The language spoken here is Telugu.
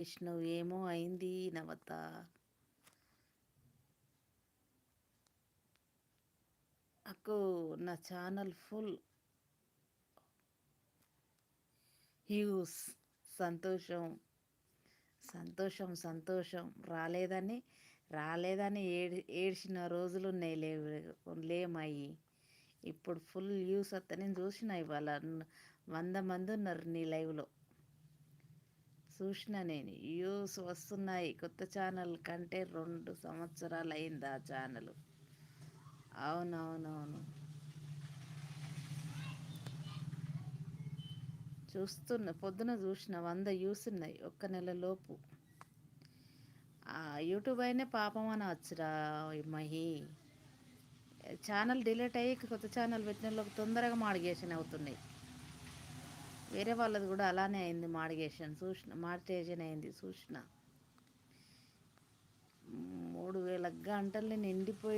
విష్ణు ఏమో అయింది నవత. అక్కో నా ఛానల్ ఫుల్ హ్యూస్. సంతోషం సంతోషం సంతోషం. రాలేదని ఏడ్చిన రోజులు ఉన్నాయి లేమయ్యి. ఇప్పుడు ఫుల్ వ్యూస్ వస్తా నేను చూసిన ఇవాళ 100 మంది ఉన్నారు నీ లైవ్లో. చూసిన నేను వ్యూస్ వస్తున్నాయి. కొత్త ఛానల్ కంటే 2 సంవత్సరాలు అయింది ఆ ఛానల్. అవునవునవును, పొద్దున చూసిన 100 వ్యూస్ ఉన్నాయి ఒక్క నెల లోపు. యూట్యూబ్ అయినే పాపం అనవచ్చురా మహి. ఛానల్ డిలీట్ అయ్యి కొత్త ఛానల్ పెట్టిన వాళ్ళకి తొందరగా మాడిగేషన్ అవుతున్నాయి. వేరే వాళ్ళది కూడా అలానే అయింది మాడిటేషన్ అయింది చూసిన. 3000 గంటల్ని నిండిపోయి